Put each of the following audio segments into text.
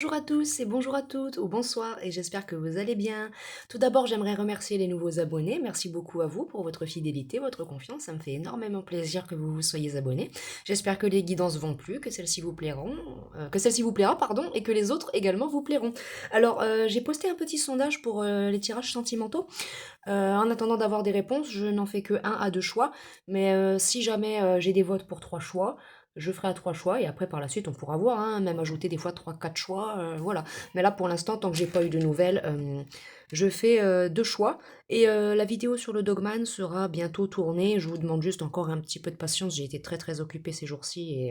Bonjour à tous et bonjour à toutes, ou bonsoir, et j'espère que vous allez bien. Tout d'abord, j'aimerais remercier les nouveaux abonnés. Merci beaucoup à vous pour votre fidélité, votre confiance. Ça me fait énormément plaisir que vous vous soyez abonnés. J'espère que les guidances vont plus, que celles-ci vous plairont, que celle-ci vous plaira, pardon, et que les autres également vous plairont. Alors, j'ai posté un petit sondage pour les tirages sentimentaux. En attendant d'avoir des réponses, je n'en fais que un à deux choix. Mais si jamais j'ai des votes pour trois choix, je ferai à trois choix et après par la suite on pourra voir, hein, même ajouter des fois trois, quatre choix, voilà. Mais là pour l'instant, tant que j'ai pas eu de nouvelles, je fais deux choix. Et la vidéo sur le Dogman sera bientôt tournée. Je vous demande juste encore un petit peu de patience. J'ai été très très occupée ces jours-ci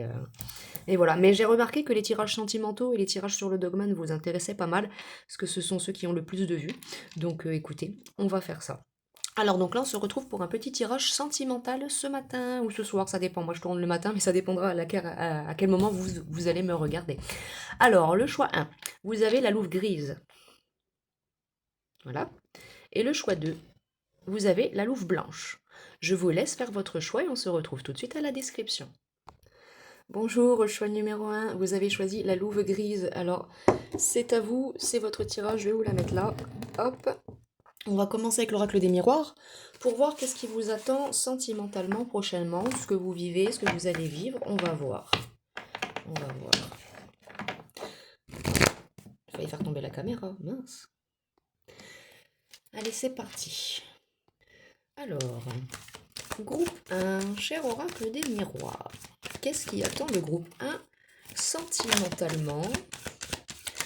et voilà. Mais j'ai remarqué que les tirages sentimentaux et les tirages sur le Dogman vous intéressaient pas mal parce que ce sont ceux qui ont le plus de vues. Donc écoutez, on va faire ça. Alors donc là, on se retrouve pour un petit tirage sentimental ce matin ou ce soir, ça dépend. Moi, je tourne le matin, mais ça dépendra à quel moment vous allez me regarder. Alors, le choix 1, vous avez la louve grise. Voilà. Et le choix 2, vous avez la louve blanche. Je vous laisse faire votre choix et on se retrouve tout de suite à la description. Bonjour, choix numéro 1, vous avez choisi la louve grise. Alors, c'est à vous, c'est votre tirage, je vais vous la mettre là. Hop. On va commencer avec l'oracle des miroirs pour voir qu'est-ce qui vous attend sentimentalement prochainement, ce que vous vivez, ce que vous allez vivre. On va voir. On va voir. J'ai failli faire tomber la caméra, mince. Allez, c'est parti. Alors, groupe 1, cher oracle des miroirs. Qu'est-ce qui attend le groupe 1 sentimentalement?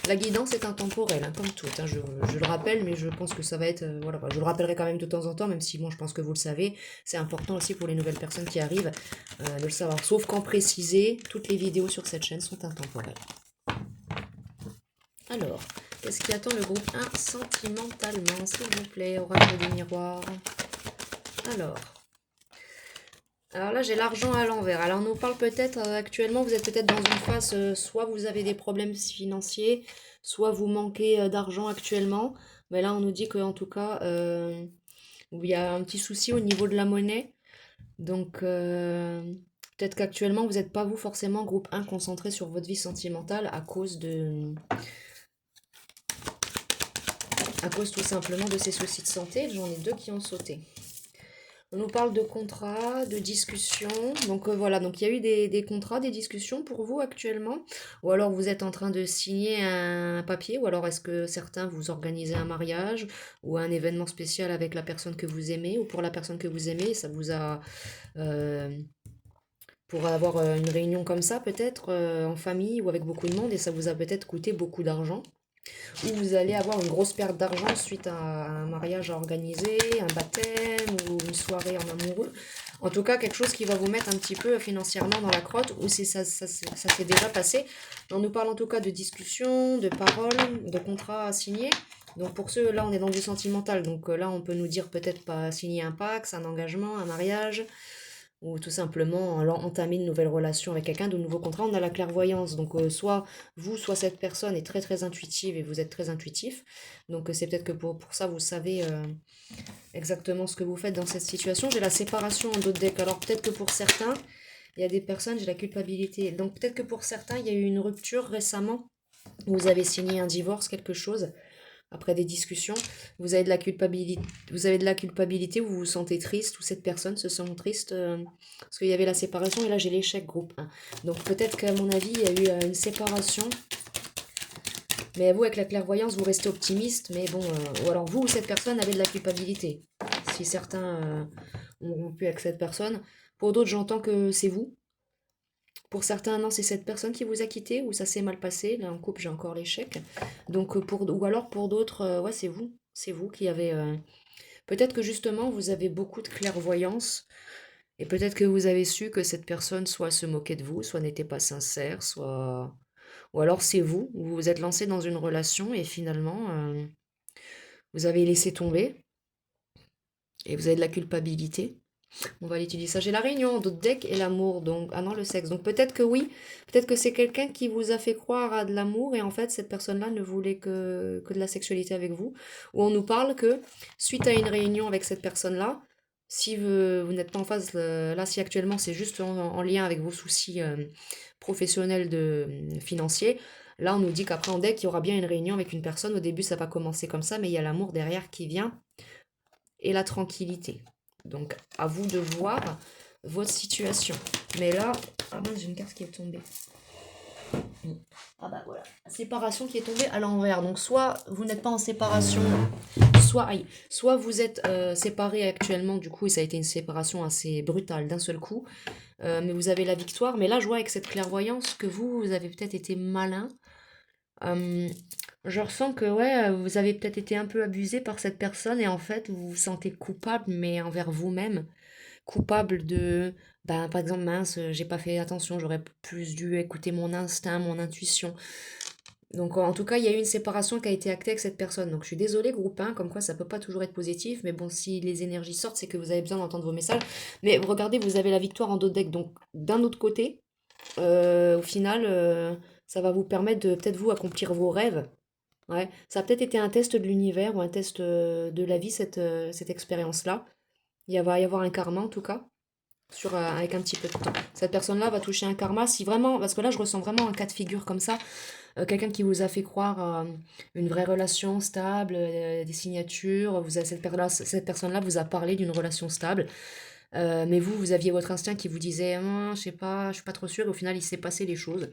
La guidance est intemporelle, hein, comme tout, hein, je le rappelle, mais je pense que ça va être... voilà, je le rappellerai quand même de temps en temps, même si bon, je pense que vous le savez. C'est important aussi pour les nouvelles personnes qui arrivent de le savoir. Sauf qu'en précisé, toutes les vidéos sur cette chaîne sont intemporelles. Alors, qu'est-ce qui attend le groupe 1 sentimentalement, s'il vous plaît, oracle des miroirs? Alors... Alors là, j'ai l'argent à l'envers. Alors, on nous parle peut-être, actuellement, vous êtes peut-être dans une phase, soit vous avez des problèmes financiers, soit vous manquez d'argent actuellement. Mais là, on nous dit qu'en tout cas, il y a un petit souci au niveau de la monnaie. Donc, peut-être qu'actuellement, vous n'êtes pas, vous, forcément, groupe 1, concentré sur votre vie sentimentale à cause tout simplement de ces soucis de santé. J'en ai deux qui ont sauté. On nous parle de contrats, de discussions. Donc voilà, donc il y a eu des contrats, des discussions pour vous actuellement. Ou alors vous êtes en train de signer un papier. Ou alors est-ce que certains vous organisez un mariage ou un événement spécial avec la personne que vous aimez ou pour la personne que vous aimez. Ça vous a... euh, pour avoir une réunion comme ça peut-être en famille ou avec beaucoup de monde et ça vous a peut-être coûté beaucoup d'argent. Ou vous allez avoir une grosse perte d'argent suite à un mariage à organiser, un baptême ou une soirée en amoureux. En tout cas, quelque chose qui va vous mettre un petit peu financièrement dans la crotte, ou si ça s'est déjà passé. On nous parle en tout cas de discussions, de paroles, de contrats à signer. Donc pour ceux, là on est dans du sentimental, donc là on peut nous dire peut-être pas signer un pacte, un engagement, un mariage, ou tout simplement entamer une nouvelle relation avec quelqu'un, de nouveaux contrats. On a la clairvoyance, donc soit vous, soit cette personne est très très intuitive et vous êtes très intuitif. Donc c'est peut-être que pour ça vous savez exactement ce que vous faites dans cette situation. J'ai la séparation en d'autres decks. Alors peut-être que pour certains, il y a des personnes, j'ai la culpabilité. Donc peut-être que pour certains, il y a eu une rupture récemment. Vous avez signé un divorce, quelque chose après des discussions, vous avez de la culpabilité, vous vous sentez triste, ou cette personne se sent triste, parce qu'il y avait la séparation, et là j'ai l'échec groupe 1. Donc peut-être qu'à mon avis, il y a eu une séparation, mais vous, avec la clairvoyance, vous restez optimiste, mais bon, ou alors vous ou cette personne avez de la culpabilité. Si certains ont rompu avec cette personne, pour d'autres, j'entends que c'est vous. Pour certains, non, c'est cette personne qui vous a quitté ou ça s'est mal passé. Là, en couple, j'ai encore l'échec. Donc, ou alors pour d'autres, ouais, c'est vous. C'est vous qui avez. Peut-être que justement, vous avez beaucoup de clairvoyance et peut-être que vous avez su que cette personne soit se moquait de vous, soit n'était pas sincère, soit. Ou alors c'est vous, vous vous êtes lancé dans une relation et finalement, vous avez laissé tomber et vous avez de la culpabilité. On va l'étudier ça. J'ai la réunion d'autres decks et l'amour, donc... Ah non, le sexe. Donc peut-être que oui, peut-être que c'est quelqu'un qui vous a fait croire à de l'amour et en fait cette personne-là ne voulait que de la sexualité avec vous. Ou on nous parle que suite à une réunion avec cette personne-là, si vous n'êtes pas en phase, là si actuellement c'est juste en lien avec vos soucis professionnels financiers, Là, on nous dit qu'après en deck, il y aura bien une réunion avec une personne. Au début, ça va commencer comme ça, mais il y a l'amour derrière qui vient et la tranquillité. Donc, à vous de voir votre situation. Mais là, ah mince, j'ai une carte qui est tombée. Ah bah voilà, séparation qui est tombée à l'envers. Donc soit vous n'êtes pas en séparation, soit vous êtes séparés actuellement du coup et ça a été une séparation assez brutale d'un seul coup, mais vous avez la victoire. Mais là je vois avec cette clairvoyance que vous avez peut-être été malin. Euh, je ressens que ouais, vous avez peut-être été un peu abusé par cette personne et en fait vous vous sentez coupable mais envers vous-même coupable de, ben, par exemple, mince, j'ai pas fait attention, j'aurais plus dû écouter mon instinct, mon intuition. Donc en tout cas, il y a eu une séparation qui a été actée avec cette personne. Donc je suis désolée, groupe 1, comme quoi ça peut pas toujours être positif, mais bon, si les énergies sortent, c'est que vous avez besoin d'entendre vos messages. Mais regardez, vous avez la victoire en dos de deck. Donc d'un autre côté, au final, ça va vous permettre de peut-être vous accomplir vos rêves. Ouais, ça a peut-être été un test de l'univers ou un test de la vie, cette expérience-là. Va y avoir un karma en tout cas avec un petit peu de temps. Cette personne-là va toucher un karma si vraiment, parce que là je ressens vraiment un cas de figure comme ça, quelqu'un qui vous a fait croire à une vraie relation stable, des signatures, cette personne-là vous a parlé d'une relation stable, mais vous aviez votre instinct qui vous disait, je sais pas, je suis pas trop sûre, et au final il s'est passé les choses.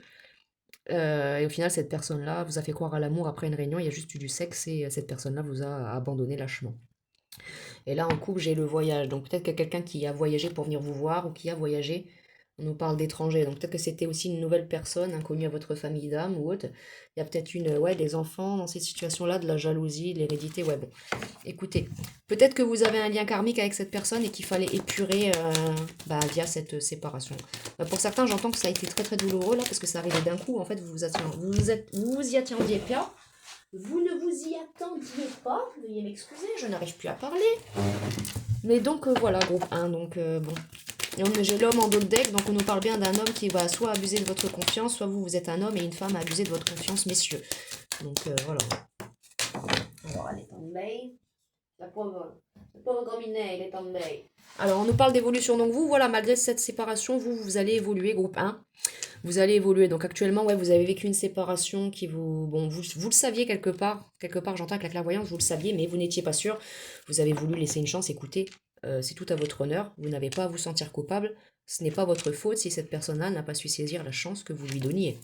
Et au final, cette personne-là vous a fait croire à l'amour après une réunion, il y a juste eu du sexe et cette personne-là vous a abandonné lâchement. Et là, en couple, j'ai le voyage. Donc peut-être qu'il y a quelqu'un qui a voyagé pour venir vous voir ou qui a voyagé. On nous parle d'étrangers. Donc peut-être que c'était aussi une nouvelle personne inconnue à votre famille d'âme ou autre. Il y a peut-être ouais, des enfants dans ces situations-là, de la jalousie, de l'hérédité. Ouais, bon. Écoutez, peut-être que vous avez un lien karmique avec cette personne et qu'il fallait épurer via cette séparation. Pour certains, j'entends que ça a été très très douloureux là parce que ça arrivait d'un coup. En fait, vous vous y attendiez pas. Vous ne vous y attendiez pas, veuillez m'excuser, je n'arrive plus à parler. Mais donc voilà, groupe 1, donc bon. J'ai l'homme en dos de deck, donc on nous parle bien d'un homme qui va soit abuser de votre confiance, soit vous êtes un homme et une femme a abusé de votre confiance, messieurs. Donc voilà. Alors elle est tombée. La pauvre Grominet, elle est tombée. Alors on nous parle d'évolution, donc vous, voilà, malgré cette séparation, vous allez évoluer, groupe 1. Vous allez évoluer. Donc actuellement, ouais, vous avez vécu une séparation qui vous... Bon, vous le saviez quelque part. Quelque part, j'entends avec la clairvoyance, vous le saviez, mais vous n'étiez pas sûr. Vous avez voulu laisser une chance. Écoutez, c'est tout à votre honneur. Vous n'avez pas à vous sentir coupable. Ce n'est pas votre faute si cette personne-là n'a pas su saisir la chance que vous lui donniez.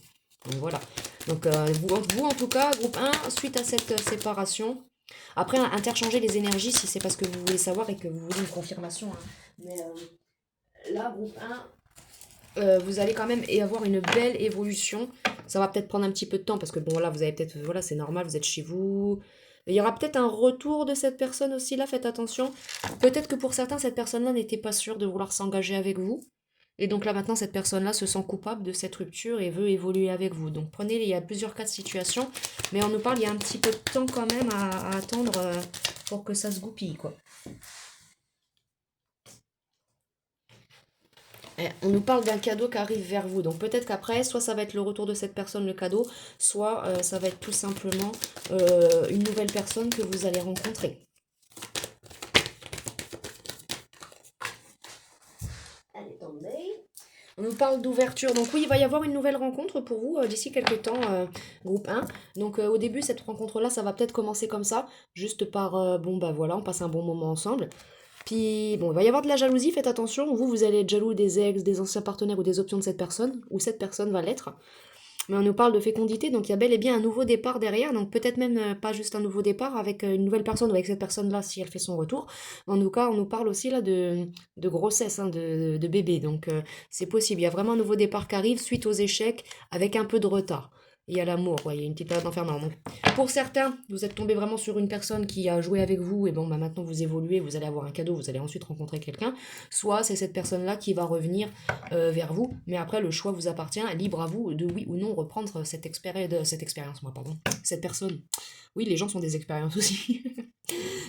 Donc voilà. Donc vous, en tout cas, groupe 1, suite à cette séparation, après, interchangez les énergies si c'est parce que vous voulez savoir et que vous voulez une confirmation, hein. Mais là, groupe 1, vous allez quand même avoir une belle évolution. Ça va peut-être prendre un petit peu de temps parce que bon là vous avez peut-être, voilà, c'est normal, vous êtes chez vous. Il y aura peut-être un retour de cette personne aussi là, faites attention. Peut-être que pour certains cette personne-là n'était pas sûre de vouloir s'engager avec vous. Et donc là maintenant cette personne-là se sent coupable de cette rupture et veut évoluer avec vous. Donc prenez, il y a plusieurs cas de situation, mais on nous parle, il y a un petit peu de temps quand même à attendre pour que ça se goupille quoi. On nous parle d'un cadeau qui arrive vers vous. Donc peut-être qu'après, soit ça va être le retour de cette personne, le cadeau, soit ça va être tout simplement une nouvelle personne que vous allez rencontrer. Elle est tombée. On nous parle d'ouverture. Donc oui, il va y avoir une nouvelle rencontre pour vous d'ici quelques temps, groupe 1. Donc au début, cette rencontre-là, ça va peut-être commencer comme ça, juste par, bon bah voilà, on passe un bon moment ensemble. Puis, bon, il va y avoir de la jalousie, faites attention. Vous allez être jaloux des ex, des anciens partenaires ou des options de cette personne, ou cette personne va l'être. Mais on nous parle de fécondité, donc il y a bel et bien un nouveau départ derrière. Donc peut-être même pas juste un nouveau départ avec une nouvelle personne ou avec cette personne-là si elle fait son retour. En tout cas, on nous parle aussi là de grossesse, hein, de bébé. Donc c'est possible. Il y a vraiment un nouveau départ qui arrive suite aux échecs avec un peu de retard. Il y a l'amour, ouais, il y a une petite période d'enfermement. Donc, pour certains, vous êtes tombé vraiment sur une personne qui a joué avec vous, et bon, bah maintenant vous évoluez, vous allez avoir un cadeau, vous allez ensuite rencontrer quelqu'un. Soit c'est cette personne-là qui va revenir vers vous, mais après le choix vous appartient, libre à vous de oui ou non reprendre cette expérience, cette personne. Oui, les gens sont des expériences aussi.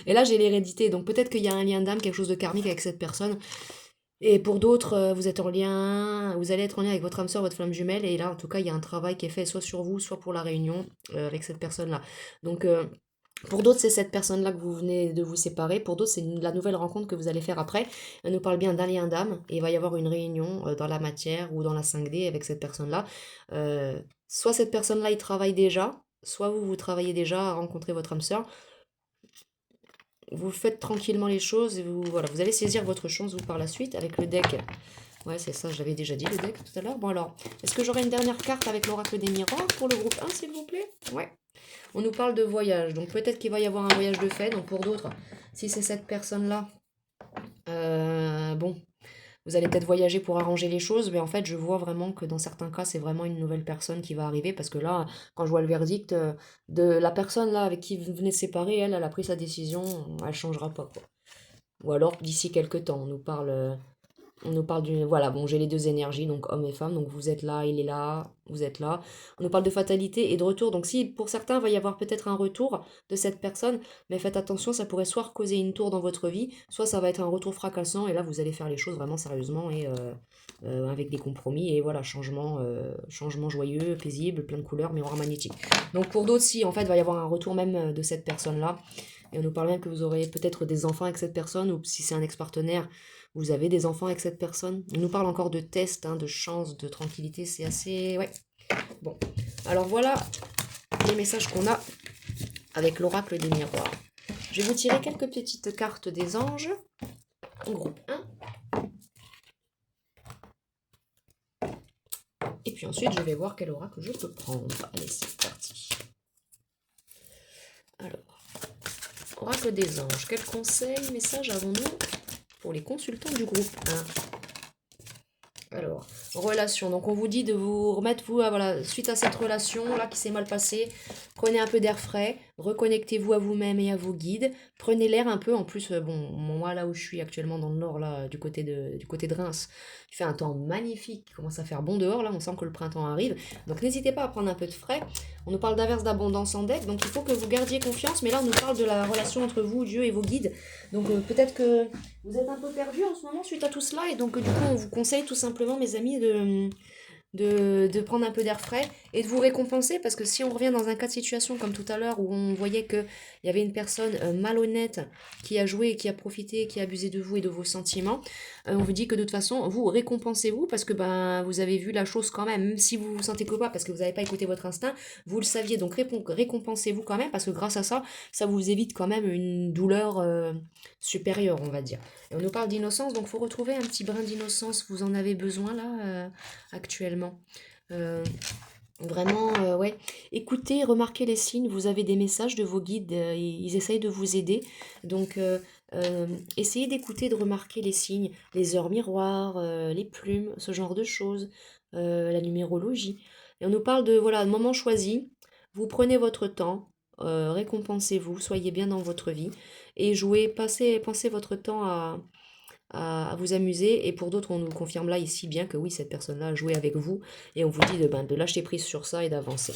Et là j'ai l'hérédité, donc peut-être qu'il y a un lien d'âme, quelque chose de karmique avec cette personne. Et pour d'autres, vous êtes en lien, vous allez être en lien avec votre âme sœur, votre flamme jumelle, et là en tout cas il y a un travail qui est fait soit sur vous, soit pour la réunion avec cette personne-là. Donc pour d'autres, c'est cette personne-là que vous venez de vous séparer. Pour d'autres, c'est la nouvelle rencontre que vous allez faire après. Elle nous parle bien d'un lien d'âme. Et il va y avoir une réunion dans la matière ou dans la 5D avec cette personne-là. Soit cette personne-là, il travaille déjà, soit vous travaillez déjà à rencontrer votre âme sœur. Vous faites tranquillement les choses et vous, voilà, vous allez saisir votre chance, vous, par la suite, avec le deck. Ouais, c'est ça, je l'avais déjà dit, le deck, tout à l'heure. Bon, alors, est-ce que j'aurai une dernière carte avec l'oracle des miroirs pour le groupe 1, s'il vous plaît? Ouais. On nous parle de voyage, donc peut-être qu'il va y avoir un voyage de fait. Donc pour d'autres, si c'est cette personne-là, bon, vous allez peut-être voyager pour arranger les choses, mais en fait, je vois vraiment que dans certains cas, c'est vraiment une nouvelle personne qui va arriver, parce que là, quand je vois le verdict de la personne là avec qui vous venez de séparer, elle a pris sa décision, elle changera pas, quoi. Ou alors d'ici quelques temps, on nous parle d'une... Voilà, bon, j'ai les deux énergies, donc homme et femme, donc vous êtes là, il est là, vous êtes là. On nous parle de fatalité et de retour, donc si pour certains, il va y avoir peut-être un retour de cette personne, mais faites attention, ça pourrait soit causer une tour dans votre vie, soit ça va être un retour fracassant, et là, vous allez faire les choses vraiment sérieusement et avec des compromis, et voilà, changement joyeux, paisible, plein de couleurs, miroir magnétique. Donc pour d'autres, si, en fait, il va y avoir un retour même de cette personne-là, et on nous parle même que vous aurez peut-être des enfants avec cette personne, ou si c'est un ex-partenaire, vous avez des enfants avec cette personne. On nous parle encore de tests, hein, de chance, de tranquillité, c'est assez... Ouais. Bon. Alors voilà les messages qu'on a avec l'oracle des miroirs. Je vais vous tirer quelques petites cartes des anges. Groupe 1. Et puis ensuite, je vais voir quel oracle je peux prendre. Allez, c'est parti. Alors, oracle des anges. Quels conseils, messages avons-nous pour les consultants du groupe 1? Alors, relation. Donc, on vous dit de vous remettre, vous, voilà, suite à cette relation-là qui s'est mal passée, prenez un peu d'air frais, reconnectez-vous à vous-même et à vos guides, prenez l'air un peu. En plus, bon, moi, là où je suis actuellement dans le nord, là, du côté de Reims, il fait un temps magnifique, il commence à faire bon dehors, là, on sent que le printemps arrive. Donc, n'hésitez pas à prendre un peu de frais. On nous parle d'inverse d'abondance en deck, donc il faut que vous gardiez confiance, mais là, on nous parle de la relation entre vous, Dieu et vos guides. Donc, peut-être que vous êtes un peu perdu en ce moment suite à tout cela, et donc du coup on vous conseille tout simplement, mes amis, de prendre un peu d'air frais et de vous récompenser, parce que si on revient dans un cas de situation comme tout à l'heure où on voyait qu'il y avait une personne malhonnête qui a joué et qui a profité, qui a abusé de vous et de vos sentiments, on vous dit que de toute façon, vous récompensez-vous, parce que ben vous avez vu la chose quand même si vous vous sentez coupable parce que vous n'avez pas écouté votre instinct, vous le saviez, donc récompensez-vous quand même, parce que grâce à ça, ça vous évite quand même une douleur supérieure, on va dire. Et on nous parle d'innocence, donc il faut retrouver un petit brin d'innocence, vous en avez besoin là actuellement. Euh, Vraiment, ouais. Écoutez, remarquez les signes, vous avez des messages de vos guides, ils essayent de vous aider. Donc, essayez d'écouter, de remarquer les signes, les heures miroirs, les plumes, ce genre de choses, la numérologie. Et on nous parle de, voilà, moment choisi, vous prenez votre temps, récompensez-vous, soyez bien dans votre vie, et jouez, pensez votre temps à vous amuser. Et pour d'autres, on nous confirme là, ici, bien que oui, cette personne-là a joué avec vous. Et on vous dit de lâcher prise sur ça et d'avancer.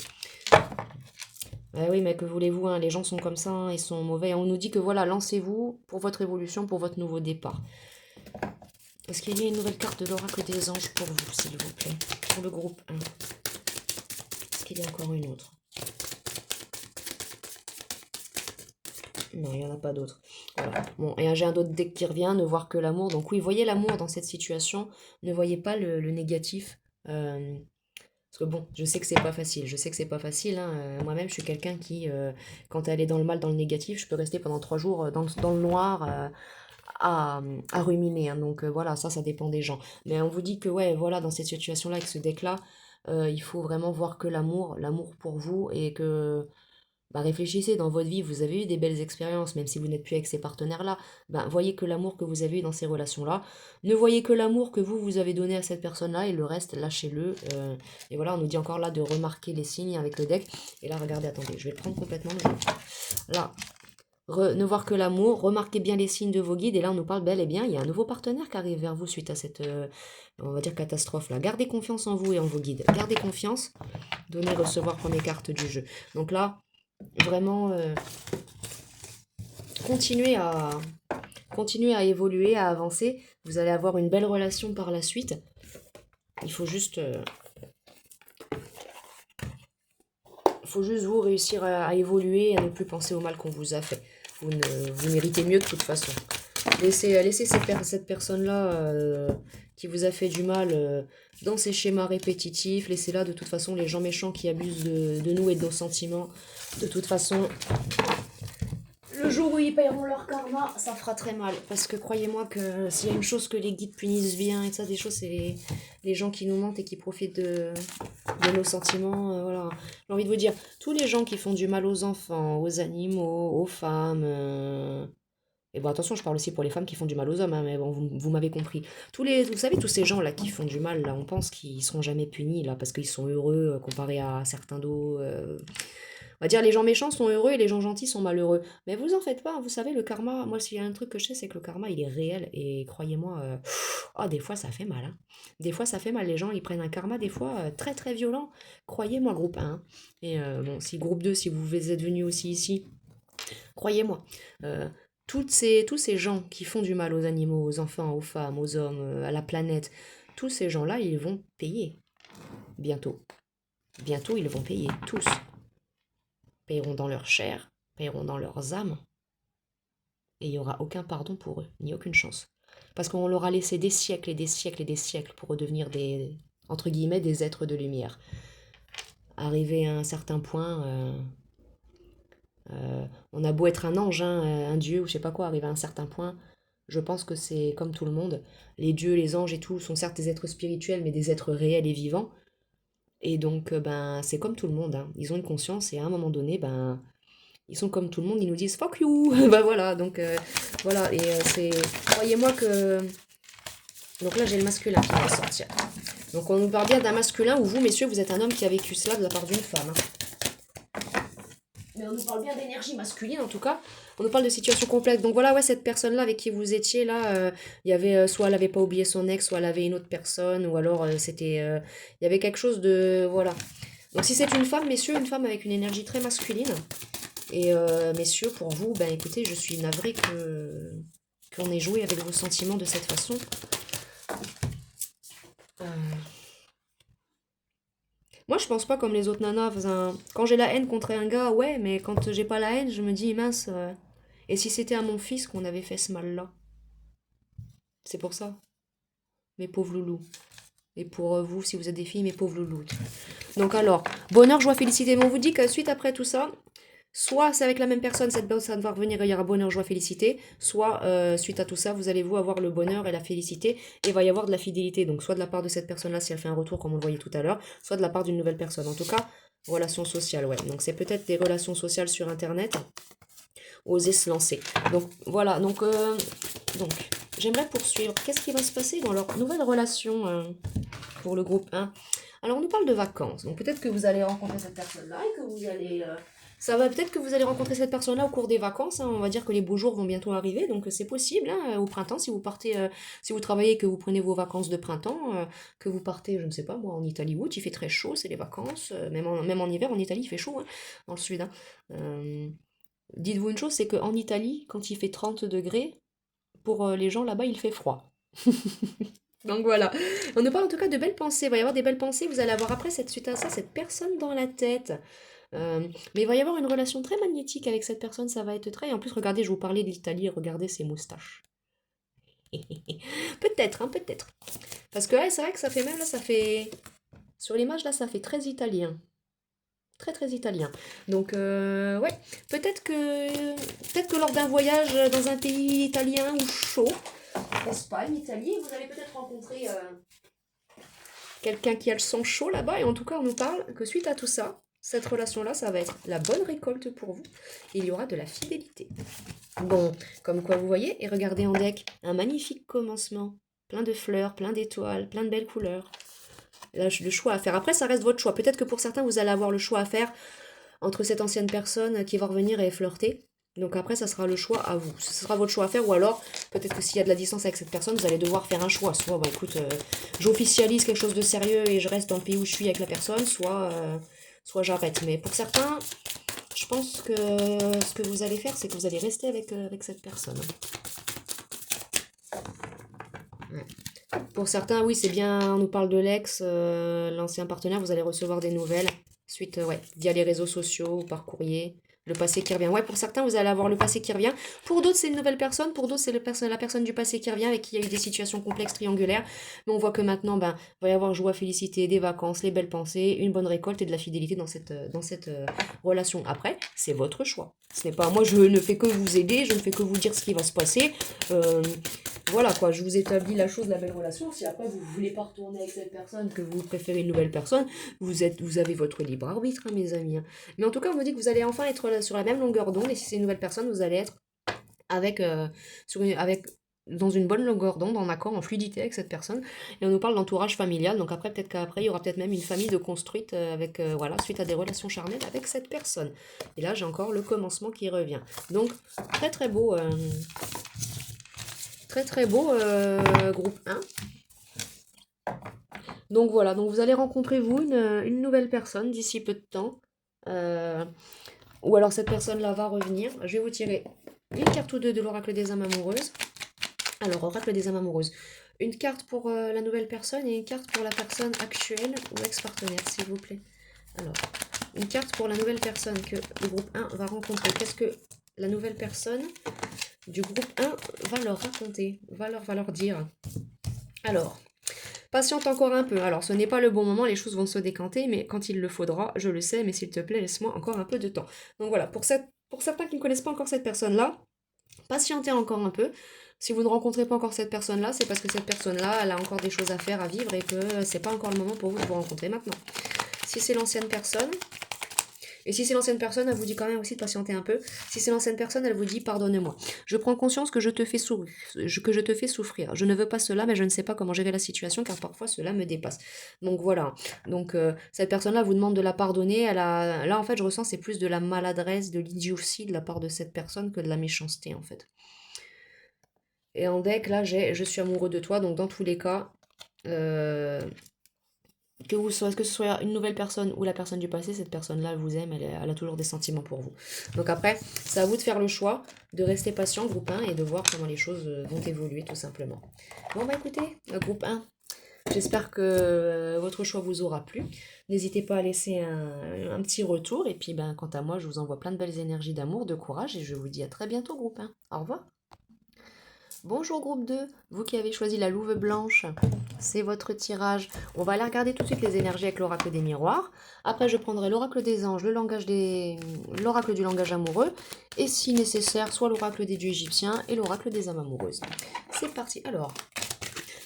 Ah oui, mais que voulez-vous, hein, les gens sont comme ça, hein, ils sont mauvais. Et on nous dit que voilà, lancez-vous pour votre évolution, pour votre nouveau départ. Est-ce qu'il y a une nouvelle carte de l'oracle des anges pour vous, s'il vous plaît? Pour le groupe 1. Est-ce qu'il y a encore une autre? Non, il n'y en a pas d'autre. Voilà. Bon, et j'ai un autre deck qui revient, ne voir que l'amour. Donc oui, voyez l'amour dans cette situation, ne voyez pas le négatif. Parce que bon, je sais que c'est pas facile, je sais que c'est pas facile, hein. Moi-même, je suis quelqu'un qui, quand elle est dans le mal, dans le négatif, je peux rester pendant 3 jours dans le noir à ruminer, hein. Donc voilà, ça dépend des gens. Mais on vous dit que ouais, voilà, dans cette situation-là, avec ce deck-là, il faut vraiment voir que l'amour pour vous, et que bah, réfléchissez, dans votre vie, vous avez eu des belles expériences, même si vous n'êtes plus avec ces partenaires-là. Ben, voyez que l'amour que vous avez eu dans ces relations-là. Ne voyez que l'amour que vous avez donné à cette personne-là, et le reste, lâchez-le. Et voilà, on nous dit encore là de remarquer les signes avec le deck. Et là, regardez, attendez, je vais le prendre complètement. Là, ne voir que l'amour, remarquez bien les signes de vos guides. Et là, on nous parle bel et bien, il y a un nouveau partenaire qui arrive vers vous suite à cette, on va dire, catastrophe-là. Gardez confiance en vous et en vos guides. Gardez confiance. Donner, recevoir, prenez carte du jeu. Donc là, vraiment, continuez à évoluer, à avancer. Vous allez avoir une belle relation par la suite. Il faut juste vous réussir à évoluer et à ne plus penser au mal qu'on vous a fait. Vous méritez mieux de toute façon. Laissez cette personne-là qui vous a fait du mal dans ses schémas répétitifs. Laissez-la, de toute façon, les gens méchants qui abusent de nous et de nos sentiments. De toute façon, le jour où ils paieront leur karma, ça fera très mal. Parce que croyez-moi que s'il y a une chose que les guides punissent bien, et ça, des choses, c'est les gens qui nous mentent et qui profitent de nos sentiments. Voilà. J'ai envie de vous dire, tous les gens qui font du mal aux enfants, aux animaux, aux femmes. Et bon, attention, je parle aussi pour les femmes qui font du mal aux hommes, hein, mais bon, vous m'avez compris. Vous savez, tous ces gens-là qui font du mal, là, on pense qu'ils seront jamais punis, là, parce qu'ils sont heureux, comparé à certains d'autres. On va dire, les gens méchants sont heureux et les gens gentils sont malheureux. Mais vous en faites pas, hein, vous savez, le karma, moi, s'il y a un truc que je sais, c'est que le karma, il est réel. Et croyez-moi, oh, des fois, ça fait mal, hein. Des fois, ça fait mal. Les gens, ils prennent un karma, des fois, très, très violent. Croyez-moi, groupe 1, hein. Et bon, si groupe 2, si vous êtes venus aussi ici, croyez-moi, tous ces gens qui font du mal aux animaux, aux enfants, aux femmes, aux hommes, à la planète, tous ces gens-là, ils vont payer bientôt. Bientôt, ils vont payer, tous. Paieront dans leur chair, paieront dans leurs âmes, et il n'y aura aucun pardon pour eux, ni aucune chance. Parce qu'on leur a laissé des siècles et des siècles et des siècles pour redevenir des, entre guillemets, des êtres de lumière. Arrivé à un certain point, on a beau être un ange, hein, un dieu ou je sais pas quoi, arrivé à un certain point, je pense que c'est comme tout le monde. Les dieux, les anges et tout sont certes des êtres spirituels, mais des êtres réels et vivants. Et donc, ben, c'est comme tout le monde, hein. Ils ont une conscience et à un moment donné, ben, ils sont comme tout le monde, ils nous disent fuck you. Ben voilà, donc voilà. Et c'est. Croyez-moi que. Donc là, j'ai le masculin qui va sortir. Donc on nous parle bien d'un masculin où vous, messieurs, vous êtes un homme qui a vécu cela de la part d'une femme, hein. Mais on nous parle bien d'énergie masculine en tout cas. On nous parle de situation complète. Donc voilà, ouais, cette personne-là avec qui vous étiez là, il y avait soit elle avait pas oublié son ex, soit elle avait une autre personne, ou alors il y avait quelque chose de voilà. Donc si c'est une femme, messieurs, une femme avec une énergie très masculine. Et messieurs, pour vous, ben écoutez, je suis navrée qu'on ait joué avec vos sentiments de cette façon. Euh, Moi, je pense pas comme les autres nanas. Quand j'ai la haine contre un gars, ouais, mais quand j'ai pas la haine, je me dis, mince, et si c'était à mon fils qu'on avait fait ce mal-là? C'est pour ça, mes pauvres loulous. Et pour vous, si vous êtes des filles, mes pauvres loulous. Donc alors, bonheur, joie, félicité. Mais on vous dit que suite après tout ça, soit c'est avec la même personne, cette personne va revenir, il y aura bonheur, joie, félicité. Soit suite à tout ça, vous allez vous avoir le bonheur et la félicité. Et il va y avoir de la fidélité. Donc soit de la part de cette personne-là, si elle fait un retour, comme on le voyait tout à l'heure, soit de la part d'une nouvelle personne. En tout cas, relations sociales, ouais. Donc c'est peut-être des relations sociales sur Internet. Oser se lancer. Donc voilà, donc j'aimerais poursuivre. Qu'est-ce qui va se passer dans leur nouvelle relation pour le groupe 1? Alors on nous parle de vacances. Donc peut-être que vous allez rencontrer cette personne-là et que vous allez... ça va peut-être que vous allez rencontrer cette personne-là au cours des vacances, hein. On va dire que les beaux jours vont bientôt arriver, donc c'est possible, hein, au printemps, si vous partez, si vous travaillez, que vous prenez vos vacances de printemps, que vous partez, je ne sais pas, moi, en Italie, où il fait très chaud, c'est les vacances, même en hiver, en Italie, il fait chaud, hein, dans le sud, hein. Euh, Dites-vous une chose, c'est qu'en Italie, quand il fait 30 degrés, pour les gens là-bas, il fait froid. Donc voilà. On nous parle en tout cas de belles pensées. Il va y avoir des belles pensées. Vous allez avoir après, suite à ça, cette personne dans la tête. Mais il va y avoir une relation très magnétique avec cette personne. Ça va être très. Et en plus, regardez, je vous parlais de l'Italie. Regardez ses moustaches. Peut-être, hein, peut-être. Parce que ouais, c'est vrai que ça fait même là, ça fait. Sur l'image là, ça fait très italien. Très très italien. Donc ouais, peut-être que lors d'un voyage dans un pays italien ou chaud, Espagne, Italie, vous allez peut-être rencontrer quelqu'un qui a le sang chaud là-bas. Et en tout cas, on nous parle que suite à tout ça, cette relation-là, ça va être la bonne récolte pour vous. Il y aura de la fidélité. Bon, comme quoi vous voyez, et regardez en deck, un magnifique commencement. Plein de fleurs, plein d'étoiles, plein de belles couleurs. Là, le choix à faire. Après, ça reste votre choix. Peut-être que pour certains, vous allez avoir le choix à faire entre cette ancienne personne qui va revenir et flirter. Donc après, ça sera le choix à vous. Ce sera votre choix à faire. Ou alors, peut-être que s'il y a de la distance avec cette personne, vous allez devoir faire un choix. Soit, bah écoute, j'officialise quelque chose de sérieux et je reste dans le pays où je suis avec la personne. Soit j'arrête. Mais pour certains, je pense que ce que vous allez faire, c'est que vous allez rester avec cette personne. Ouais. Pour certains, oui, c'est bien, on nous parle de l'ex, l'ancien partenaire, vous allez recevoir des nouvelles, suite, ouais, via les réseaux sociaux ou par courrier. Le passé qui revient. Ouais, pour certains, vous allez avoir le passé qui revient. Pour d'autres, c'est une nouvelle personne. Pour d'autres, c'est la personne du passé qui revient avec qui il y a eu des situations complexes, triangulaires. Mais on voit que maintenant, ben, il va y avoir joie, félicité, des vacances, les belles pensées, une bonne récolte et de la fidélité dans cette relation. Après, c'est votre choix. Ce n'est pas moi, je ne fais que vous aider, je ne fais que vous dire ce qui va se passer. Euh, voilà quoi, je vous établis la chose, la belle relation. Si après vous voulez pas retourner avec cette personne, que vous préférez une nouvelle personne, vous avez votre libre arbitre, hein, mes amis, hein. Mais en tout cas, on me dit que vous allez enfin être sur la même longueur d'onde. Et si c'est une nouvelle personne, vous allez être avec, avec dans une bonne longueur d'onde, en accord, en fluidité avec cette personne. Et on nous parle d'entourage familial. Donc après, peut-être qu'après, il y aura peut-être même une famille de construite avec, voilà, suite à des relations charnelles avec cette personne. Et là, j'ai encore le commencement qui revient. Donc, très très beau, groupe 1. Donc voilà, donc vous allez rencontrer vous une nouvelle personne d'ici peu de temps. Euh, ou alors cette personne-là va revenir. Je vais vous tirer une carte ou deux de l'oracle des âmes amoureuses. Alors, oracle des âmes amoureuses. Une carte pour la nouvelle personne et une carte pour la personne actuelle ou ex-partenaire, s'il vous plaît. Alors, une carte pour la nouvelle personne que le groupe 1 va rencontrer. Qu'est-ce que la nouvelle personne du groupe 1 va leur raconter, va leur dire? Alors, patiente encore un peu. Alors, ce n'est pas le bon moment, les choses vont se décanter, mais quand il le faudra, je le sais, mais s'il te plaît, laisse-moi encore un peu de temps. Donc voilà, pour certains qui ne connaissent pas encore cette personne-là, patientez encore un peu. Si vous ne rencontrez pas encore cette personne-là, c'est parce que cette personne-là, elle a encore des choses à faire, à vivre, et que c'est pas encore le moment pour vous de vous rencontrer maintenant. Si c'est l'ancienne personne, et si c'est l'ancienne personne, elle vous dit quand même aussi de patienter un peu. Si c'est l'ancienne personne, elle vous dit pardonne-moi. Je prends conscience que je te fais souffrir. Je ne veux pas cela, mais je ne sais pas comment gérer la situation, car parfois cela me dépasse. Donc voilà. Donc cette personne-là vous demande de la pardonner. Là, en fait, je ressens c'est plus de la maladresse, de l'idiotie de la part de cette personne que de la méchanceté, en fait. Et en deck, là, j'ai je suis amoureux de toi. Donc dans tous les cas, euh, que ce soit une nouvelle personne ou la personne du passé, cette personne-là, elle vous aime, elle a toujours des sentiments pour vous. Donc après, c'est à vous de faire le choix, de rester patient, groupe 1, et de voir comment les choses vont évoluer, tout simplement. Bon, bah écoutez, groupe 1, j'espère que votre choix vous aura plu. N'hésitez pas à laisser un petit retour. Et puis, ben, quant à moi, je vous envoie plein de belles énergies d'amour, de courage, et je vous dis à très bientôt, groupe 1. Au revoir. Bonjour groupe 2, vous qui avez choisi la louve blanche, c'est votre tirage. On va aller regarder tout de suite les énergies avec l'oracle des miroirs. Après, je prendrai l'oracle des anges, l'oracle du langage amoureux, et si nécessaire, soit l'oracle des dieux égyptiens et l'oracle des âmes amoureuses. C'est parti. Alors,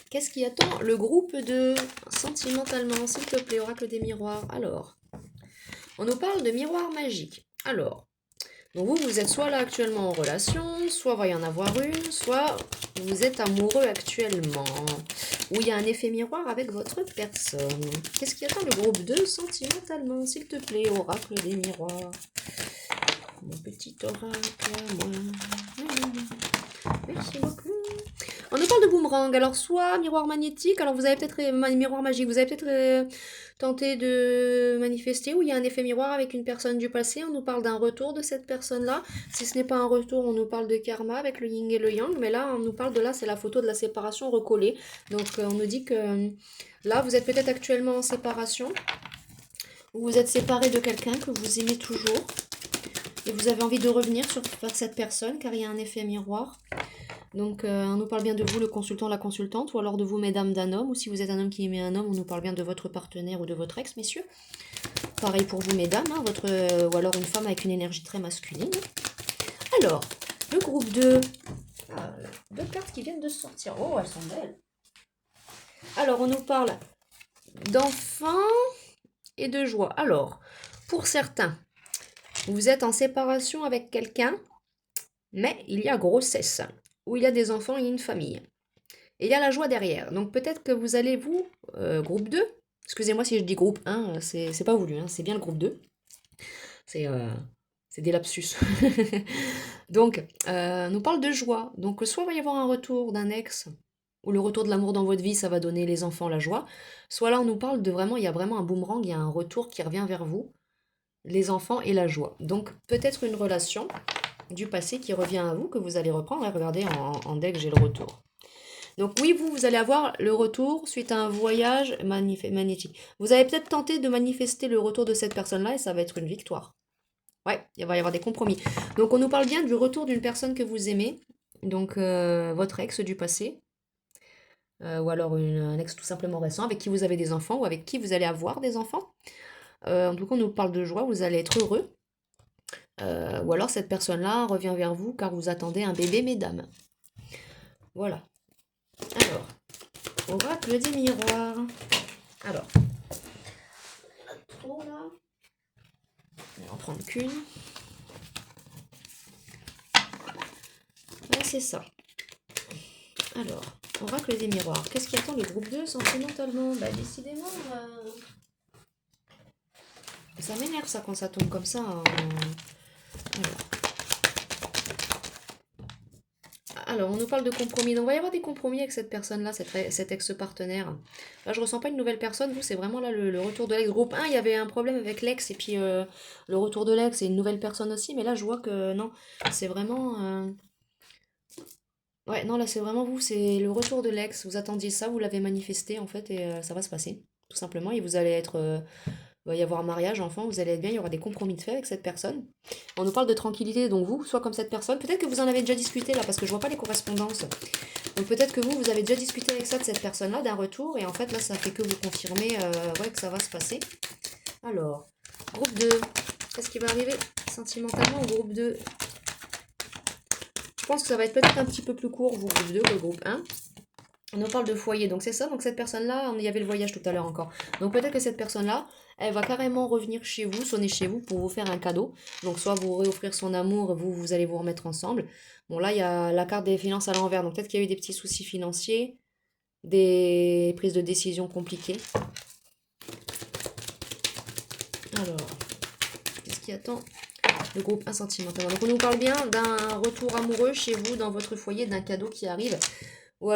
qu'est-ce qui attend le groupe 2 sentimentalement, s'il te plaît, oracle des miroirs? Alors, on nous parle de miroir magique. Alors, donc vous êtes soit là actuellement en relation, soit va y en avoir une, soit vous êtes amoureux actuellement, ou il y a un effet miroir avec votre personne. Qu'est-ce qui attend le groupe 2 sentimentalement, s'il te plaît, oracle des miroirs? Mon petit oracle, moi. Merci beaucoup. On nous parle de boomerang, alors soit miroir magnétique, alors vous avez peut-être miroir magique, vous avez peut-être tenté de manifester, où il y a un effet miroir avec une personne du passé, on nous parle d'un retour de cette personne-là. Si ce n'est pas un retour, on nous parle de karma avec le yin et le yang, mais là, on nous parle de là, c'est la photo de la séparation recollée. Donc on nous dit que là, vous êtes peut-être actuellement en séparation, ou vous êtes séparé de quelqu'un que vous aimez toujours, et vous avez envie de revenir vers cette personne, car il y a un effet miroir. Donc, on nous parle bien de vous, le consultant, la consultante, ou alors de vous, mesdames, d'un homme, ou si vous êtes un homme qui aimait un homme, on nous parle bien de votre partenaire ou de votre ex, messieurs. Pareil pour vous, mesdames, hein, ou alors une femme avec une énergie très masculine. Alors, le groupe 2, deux cartes qui viennent de sortir. Oh, elles sont belles. Alors, on nous parle d'enfants et de joie. Alors, pour certains, vous êtes en séparation avec quelqu'un, mais il y a grossesse, ou il y a des enfants et une famille. Et il y a la joie derrière. Donc peut-être que vous allez, vous, groupe 2, excusez-moi si je dis groupe 1, c'est pas voulu, hein, c'est bien le groupe 2. C'est des lapsus. Donc, on nous parle de joie. Donc soit il va y avoir un retour d'un ex, ou le retour de l'amour dans votre vie, ça va donner les enfants la joie. Soit là, on nous parle de vraiment, il y a vraiment un boomerang, il y a un retour qui revient vers vous, les enfants et la joie. Donc peut-être une relation du passé qui revient à vous, que vous allez reprendre. Et regardez, en deck, j'ai le retour. Donc oui, vous allez avoir le retour suite à un voyage magnétique. Vous avez peut-être tenté de manifester le retour de cette personne-là et ça va être une victoire. Ouais, il va y avoir des compromis. Donc on nous parle bien du retour d'une personne que vous aimez, donc votre ex du passé, ou alors un ex tout simplement récent, avec qui vous avez des enfants, ou avec qui vous allez avoir des enfants. En tout cas, on nous parle de joie, vous allez être heureux. Ou alors cette personne-là revient vers vous car vous attendez un bébé, mesdames. Voilà. Alors, oracle des miroirs. Alors, trop là. On va en prendre qu'une. Ouais, c'est ça. Alors, oracle des miroirs. Qu'est-ce qui attend le groupe 2 sentimentalement? Bah, décidément, ça m'énerve ça quand ça tombe comme ça. Alors, on nous parle de compromis. Donc, il va y avoir des compromis avec cette personne-là, cet ex-partenaire. Là, je ressens pas une nouvelle personne. Vous, c'est vraiment là le retour de l'ex. Groupe 1, il y avait un problème avec l'ex. Et puis, le retour de l'ex, c'est une nouvelle personne aussi. Mais là, je vois que non, c'est vraiment... Ouais, non, là, c'est vraiment vous. C'est le retour de l'ex. Vous attendiez ça, vous l'avez manifesté, en fait. Et ça va se passer, tout simplement. Et vous allez être... il va y avoir un mariage, enfant, vous allez être bien, il y aura des compromis de fait avec cette personne. On nous parle de tranquillité, donc vous, soit comme cette personne, peut-être que vous en avez déjà discuté là, parce que je vois pas les correspondances. Donc peut-être que vous avez déjà discuté avec ça de cette personne-là, d'un retour, et en fait là, ça fait que vous confirmer ouais, que ça va se passer. Alors, groupe 2, qu'est-ce qui va arriver sentimentalement au groupe 2? Je pense que ça va être peut-être un petit peu plus court, vous, groupe 2, que le groupe 1. On nous parle de foyer, donc c'est ça, donc cette personne-là, il y avait le voyage tout à l'heure encore. Donc peut-être que cette personne-là, elle va carrément revenir chez vous, sonner chez vous pour vous faire un cadeau. Donc soit vous réoffrir son amour, vous allez vous remettre ensemble. Bon là, il y a la carte des finances à l'envers, donc peut-être qu'il y a eu des petits soucis financiers, des prises de décision compliquées. Alors, qu'est-ce qui attend le groupe 1 sentimental? Donc on nous parle bien d'un retour amoureux chez vous, dans votre foyer, d'un cadeau qui arrive. Ou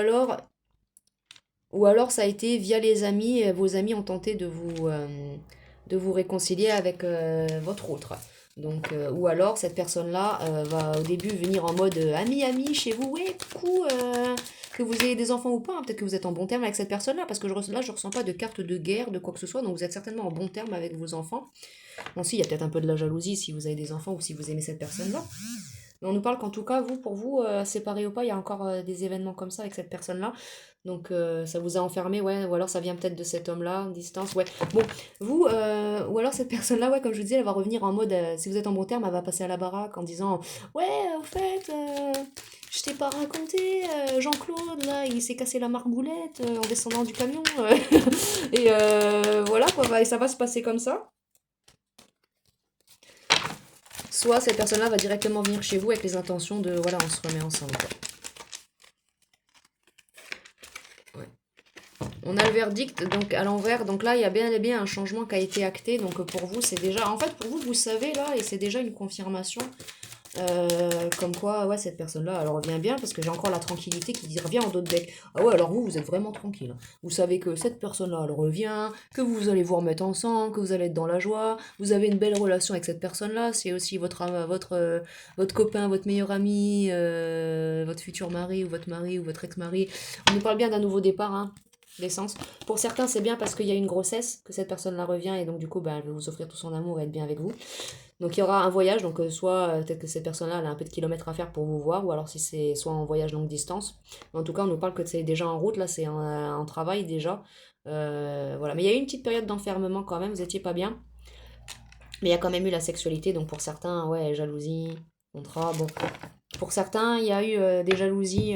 alors ça a été via les amis, vos amis ont tenté de vous réconcilier avec votre autre. Donc, ou alors cette personne-là va au début venir en mode ami chez vous, ouais, coucou, que vous ayez des enfants ou pas, hein, peut-être que vous êtes en bon terme avec cette personne-là, parce que là je ressens pas de carte de guerre, de quoi que ce soit, donc vous êtes certainement en bon terme avec vos enfants. Bon, si, il y a peut-être un peu de la jalousie si vous avez des enfants ou si vous aimez cette personne-là. Mais on nous parle qu'en tout cas, vous, pour vous, séparés ou pas, il y a encore des événements comme ça avec cette personne-là. Donc ça vous a enfermé, ouais, ou alors ça vient peut-être de cet homme-là, distance, ouais. Bon, vous, ou alors cette personne-là, ouais, comme je vous disais, elle va revenir en mode, si vous êtes en bon terme, elle va passer à la baraque en disant, ouais, au fait, je t'ai pas raconté, Jean-Claude, là, il s'est cassé la margoulette en descendant du camion. Et voilà, quoi, et ça va se passer comme ça. Soit cette personne-là va directement venir chez vous avec les intentions de, voilà, on se remet ensemble, quoi. On a le verdict donc à l'envers, donc là il y a bien et bien un changement qui a été acté, donc pour vous c'est déjà, en fait pour vous savez là, et c'est déjà une confirmation, comme quoi ouais cette personne-là elle revient bien, parce que j'ai encore la tranquillité qui revient en d'autres decks. Ah ouais, alors vous êtes vraiment tranquille, vous savez que cette personne-là elle revient, que vous allez vous remettre ensemble, que vous allez être dans la joie, vous avez une belle relation avec cette personne-là, c'est aussi votre copain, votre meilleur ami, votre futur mari ou votre mari ou votre ex-mari. On nous parle bien d'un nouveau départ, hein, l'essence. Pour certains, c'est bien parce qu'il y a une grossesse que cette personne-là revient et donc du coup, ben, elle veut vous offrir tout son amour et être bien avec vous. Donc il y aura un voyage, donc soit peut-être que cette personne-là elle a un peu de kilomètres à faire pour vous voir, ou alors si c'est soit en voyage longue distance. Mais en tout cas, on nous parle que c'est déjà en route, là c'est en travail déjà. Voilà. Mais il y a eu une petite période d'enfermement quand même, vous étiez pas bien. Mais il y a quand même eu la sexualité, donc pour certains, ouais, jalousie, contrat, bon. Pour certains, il y a eu des jalousies.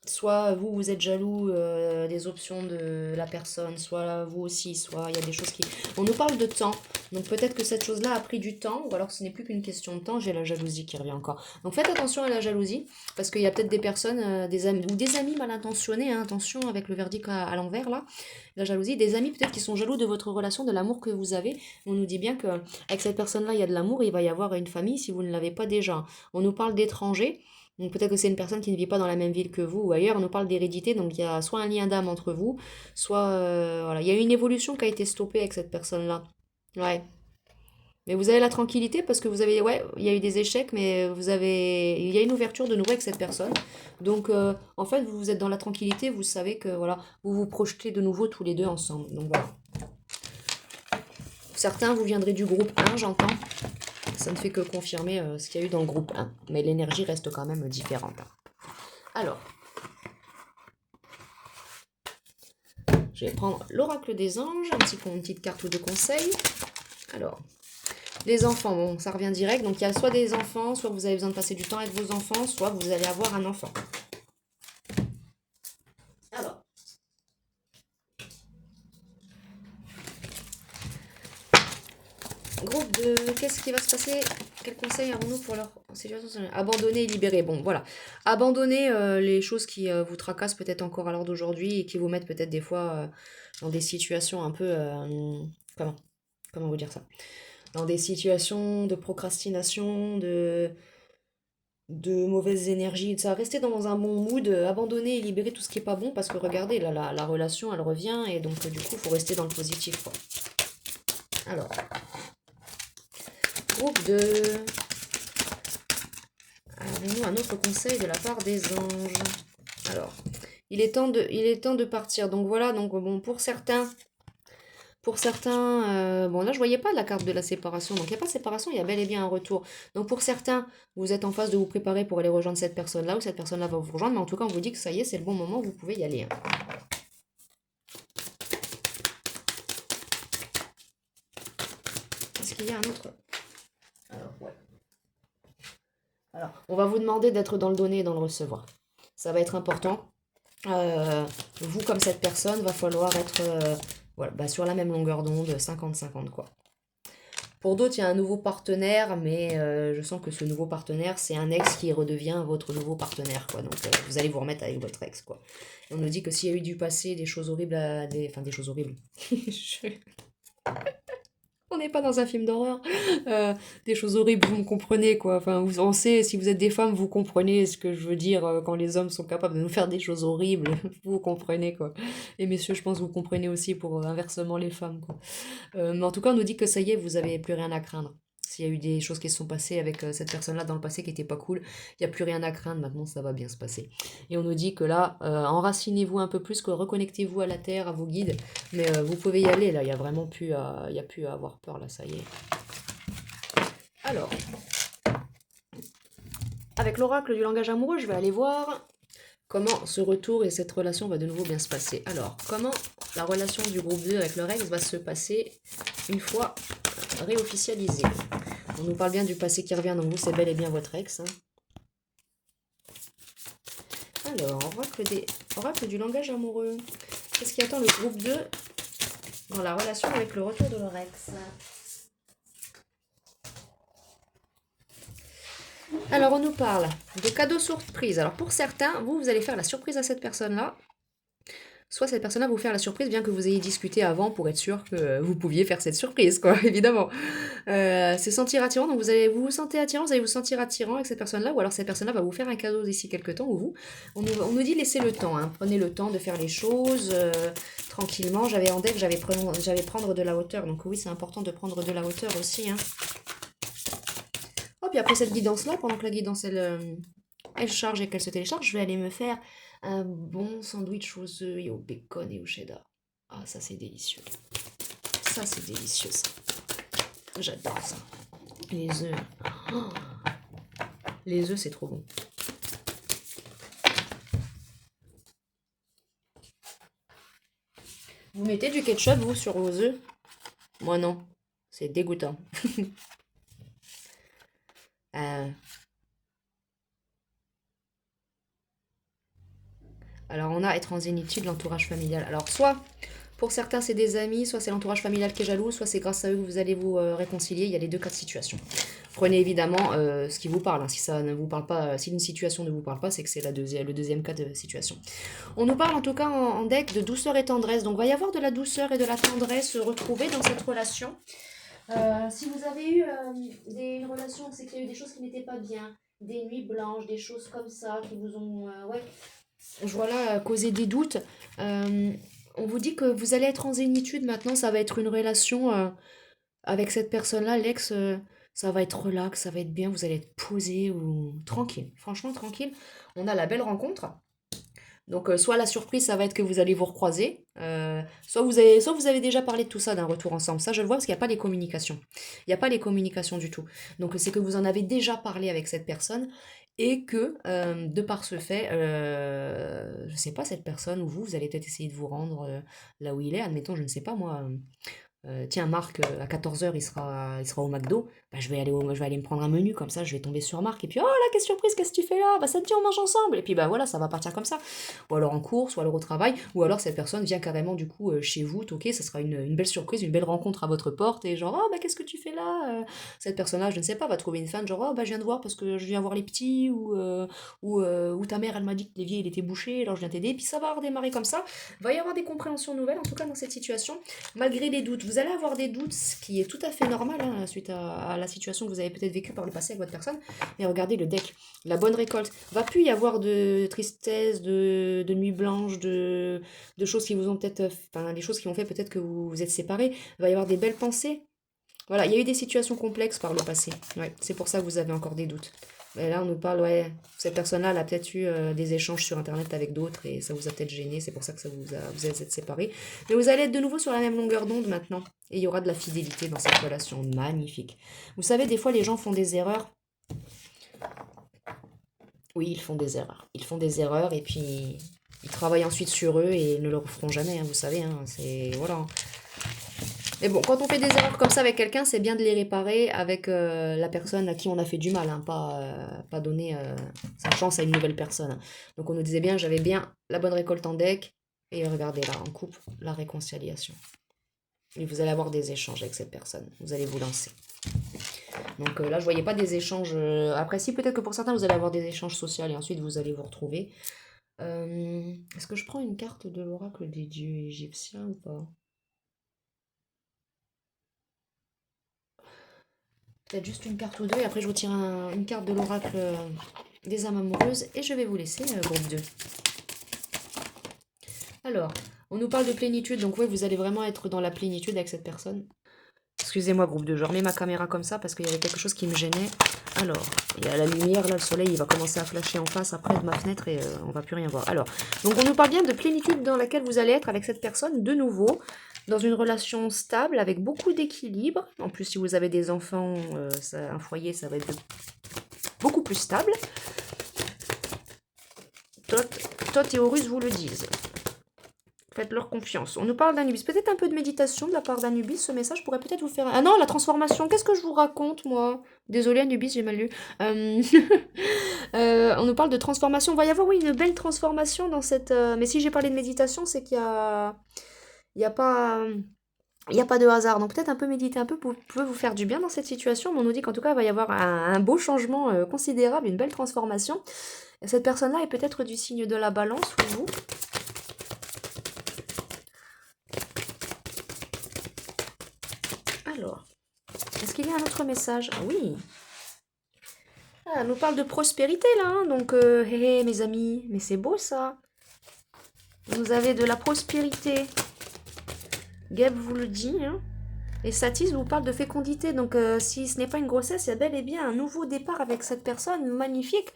Soit vous, vous êtes jaloux des options de la personne, soit vous aussi, soit il y a des choses qui... On nous parle de temps, donc peut-être que cette chose-là a pris du temps, ou alors ce n'est plus qu'une question de temps, j'ai la jalousie qui revient encore. Donc faites attention à la jalousie, parce qu'il y a peut-être des personnes, des amis, ou des amis mal intentionnés, hein, attention avec le verdict à l'envers là, la jalousie, des amis peut-être qui sont jaloux de votre relation, de l'amour que vous avez. On nous dit bien qu'avec cette personne-là, il y a de l'amour, il va y avoir une famille si vous ne l'avez pas déjà. On nous parle d'étrangers. Donc peut-être que c'est une personne qui ne vit pas dans la même ville que vous ou ailleurs. On nous parle d'hérédité, donc il y a soit un lien d'âme entre vous, soit voilà, il y a une évolution qui a été stoppée avec cette personne-là. Ouais. Mais vous avez la tranquillité parce que vous avez, ouais, il y a eu des échecs, mais il y a une ouverture de nouveau avec cette personne. Donc en fait, vous êtes dans la tranquillité, vous savez que voilà, vous vous projetez de nouveau tous les deux ensemble. Donc voilà. Certains, vous viendrez du groupe 1, j'entends. Ça ne fait que confirmer ce qu'il y a eu dans le groupe 1. Mais l'énergie reste quand même différente. Alors, je vais prendre l'oracle des anges, une petite carte de conseil. Alors, les enfants, bon, ça revient direct. Donc, il y a soit des enfants, soit vous avez besoin de passer du temps avec vos enfants, soit vous allez avoir un enfant. Alors, groupe de... Qu'est-ce qui va se passer? Quel conseil avons-nous pour leur situation? Abandonner et libérer. Bon, voilà. Abandonner les choses qui vous tracassent peut-être encore à l'heure d'aujourd'hui et qui vous mettent peut-être des fois dans des situations un peu... comment vous dire ça? Dans des situations de procrastination, de mauvaises énergies, ça. Rester dans un bon mood, abandonner et libérer tout ce qui est pas bon parce que regardez, là, la relation, elle revient et donc du coup, il faut rester dans le positif, quoi. Alors, groupe de... Avons-nous un autre conseil de la part des anges? Alors, il est temps de partir. Donc voilà, donc bon, pour certains, bon là je voyais pas la carte de la séparation, donc il n'y a pas de séparation, il y a bel et bien un retour. Donc pour certains, vous êtes en phase de vous préparer pour aller rejoindre cette personne-là, ou cette personne-là va vous rejoindre, mais en tout cas on vous dit que ça y est, c'est le bon moment, vous pouvez y aller, hein. Est-ce qu'il y a un autre? Alors, ouais. Alors, on va vous demander d'être dans le donner et dans le recevoir. Ça va être important. Vous, comme cette personne, va falloir être voilà, bah, sur la même longueur d'onde, 50-50 quoi. Pour d'autres, il y a un nouveau partenaire, mais je sens que ce nouveau partenaire, c'est un ex qui redevient votre nouveau partenaire, quoi. Donc, vous allez vous remettre avec votre ex, quoi. Et on nous dit que s'il y a eu du passé, des choses horribles, enfin, des choses horribles. On n'est pas dans un film d'horreur. Euh, des choses horribles, vous me comprenez, quoi. Enfin, on sait, si vous êtes des femmes, vous comprenez ce que je veux dire quand les hommes sont capables de nous faire des choses horribles. Vous comprenez, quoi. Et messieurs, je pense que vous comprenez aussi pour inversement les femmes, quoi. Mais en tout cas, on nous dit que ça y est, vous avez plus rien à craindre. S'il y a eu des choses qui se sont passées avec cette personne-là dans le passé qui n'étaient pas cool, il n'y a plus rien à craindre, maintenant ça va bien se passer. Et on nous dit que là, enracinez-vous un peu plus, que reconnectez-vous à la terre, à vos guides, mais vous pouvez y aller, là, il n'y a vraiment plus il y a plus à avoir peur, là, ça y est. Alors, avec l'oracle du langage amoureux, je vais aller voir comment ce retour et cette relation va de nouveau bien se passer. Alors, comment la relation du groupe 2 avec leur ex va se passer une fois réofficialisée? On nous parle bien du passé qui revient, donc vous, c'est bel et bien votre ex, hein. Alors, oracle du langage amoureux. Qu'est-ce qui attend le groupe 2 dans la relation avec le retour de leur ex? Alors, on nous parle de cadeaux surprises. Alors, pour certains, vous allez faire la surprise à cette personne-là. Soit cette personne-là va vous faire la surprise, bien que vous ayez discuté avant pour être sûr que vous pouviez faire cette surprise, quoi, évidemment. Se sentir attirant, donc vous vous sentez attirant, vous allez vous sentir attirant avec cette personne-là, ou alors cette personne-là va vous faire un cadeau d'ici quelques temps, ou vous. On nous dit laissez le temps, hein, prenez le temps de faire les choses tranquillement. J'avais en deck, j'avais prendre de la hauteur, donc oui, c'est important de prendre de la hauteur aussi, hein. Oh, puis après cette guidance-là, pendant que la guidance, elle charge et qu'elle se télécharge, je vais aller me faire un bon sandwich aux œufs et au bacon et au cheddar. Ah, ça, c'est délicieux. Ça, c'est délicieux, ça. J'adore ça. Les œufs. Oh, les œufs, c'est trop bon. Vous mettez du ketchup, vous, sur vos œufs? Moi, non. C'est dégoûtant. Alors, on a être en zénitude, l'entourage familial. Alors, soit, pour certains, c'est des amis, soit c'est l'entourage familial qui est jaloux, soit c'est grâce à eux que vous allez vous réconcilier. Il y a les deux cas de situation. Prenez évidemment ce qui vous parle, hein. Si ça ne vous parle pas, si une situation ne vous parle pas, c'est que c'est le deuxième cas de situation. On nous parle en tout cas en deck de douceur et tendresse. Donc, il va y avoir de la douceur et de la tendresse retrouvées dans cette relation. Si vous avez eu une relation, c'est qu'il y a eu des choses qui n'étaient pas bien, des nuits blanches, des choses comme ça qui vous ont, ouais, voilà, causé des doutes. On vous dit que vous allez être en zénitude maintenant, ça va être une relation avec cette personne-là, l'ex, ça va être relax, ça va être bien, vous allez être posé ou tranquille, franchement tranquille. On a la belle rencontre. Donc, soit la surprise, ça va être que vous allez vous recroiser, soit vous avez déjà parlé de tout ça, d'un retour ensemble. Ça, je le vois parce qu'il n'y a pas les communications. Il n'y a pas les communications du tout. Donc, c'est que vous en avez déjà parlé avec cette personne et que, de par ce fait, je ne sais pas, cette personne ou vous, vous allez peut-être essayer de vous rendre là où il est. Admettons, je ne sais pas moi. Tiens, Marc, à 14 h il sera au McDo. Bah, je vais aller me prendre un menu, comme ça, je vais tomber sur Marc. Et puis, oh là, quelle surprise, qu'est-ce que tu fais là? Bah, ça te dit, on mange ensemble. Et puis, bah voilà, ça va partir comme ça. Ou alors en course, ou alors au travail. Ou alors cette personne vient carrément, du coup, chez vous, toquer. Ça sera une belle surprise, une belle rencontre à votre porte. Et genre, oh, bah, qu'est-ce que tu fais là? Cette personne-là, je ne sais pas, va trouver une fan, genre, oh, bah, je viens de voir parce que je viens voir les petits. Ou ta mère, elle m'a dit que l'évier, il était bouché. Alors, je viens t'aider. Et puis, ça va redémarrer comme ça. Va y avoir des compréhensions nouvelles, en tout cas, dans cette situation. Malgré les doutes, vous allez avoir des doutes, ce qui est tout à fait normal hein, suite à la situation que vous avez peut-être vécue par le passé avec votre personne. Mais regardez le deck, la bonne récolte. Va plus y avoir de tristesse, de nuit blanche, de choses qui vous ont peut-être, enfin, les choses qui ont fait peut-être que vous vous êtes séparés. Il va y avoir des belles pensées. Voilà, il y a eu des situations complexes par le passé. Ouais, c'est pour ça que vous avez encore des doutes. Et là, on nous parle, ouais, cette personne-là, elle a peut-être eu des échanges sur Internet avec d'autres et ça vous a peut-être gêné, c'est pour ça que vous êtes séparés. Mais vous allez être de nouveau sur la même longueur d'onde maintenant et il y aura de la fidélité dans cette relation. Magnifique. Vous savez, des fois, les gens font des erreurs. Oui, ils font des erreurs. Ils font des erreurs et puis ils travaillent ensuite sur eux et ils ne le referont jamais, hein, vous savez. Hein, c'est, voilà. Mais bon, quand on fait des erreurs comme ça avec quelqu'un, c'est bien de les réparer avec la personne à qui on a fait du mal, hein, pas donner sa chance à une nouvelle personne. Donc on nous disait bien, j'avais bien la bonne récolte en deck, et regardez là, en coupe, la réconciliation. Et vous allez avoir des échanges avec cette personne, vous allez vous lancer. Donc là, je voyais pas des échanges... Après, si, peut-être que pour certains, vous allez avoir des échanges sociaux, et ensuite, vous allez vous retrouver. Est-ce que je prends une carte de l'oracle des dieux égyptiens ou pas? Peut-être juste une carte ou deux, et après je vous tire une carte de l'oracle des âmes amoureuses, et je vais vous laisser, groupe 2. Alors, on nous parle de plénitude, donc oui, vous allez vraiment être dans la plénitude avec cette personne. Excusez-moi, groupe 2, je remets ma caméra comme ça parce qu'il y avait quelque chose qui me gênait. Alors, il y a la lumière, là, le soleil, il va commencer à flasher en face après de ma fenêtre et on va plus rien voir. Alors, donc on nous parle bien de plénitude dans laquelle vous allez être avec cette personne, de nouveau, dans une relation stable, avec beaucoup d'équilibre. En plus, si vous avez des enfants, un foyer, ça va être beaucoup plus stable. Thoth et Horus vous le disent. Faites-leur confiance. On nous parle d'Anubis. Peut-être un peu de méditation de la part d'Anubis. Ce message pourrait peut-être vous faire... Ah non, la transformation. Qu'est-ce que je vous raconte, moi? Désolée, Anubis, j'ai mal lu. On nous parle de transformation. Il va y avoir, oui, une belle transformation dans cette... Mais si j'ai parlé de méditation, c'est qu'il y a... Il n'y a pas... Il n'y a pas de hasard. Donc peut-être un peu méditer un peu peut vous faire du bien dans cette situation. Mais on nous dit qu'en tout cas, il va y avoir un beau changement considérable, une belle transformation. Et cette personne-là est peut-être du signe de la balance ou vous. Alors, est-ce qu'il y a un autre message? Ah oui. Ah, elle nous parle de prospérité là, hein. Donc, hé hé, mes amis, mais c'est beau ça. Vous avez de la prospérité. Geb vous le dit, hein. Et Satis vous parle de fécondité. Donc, si ce n'est pas une grossesse, il y a bel et bien un nouveau départ avec cette personne magnifique.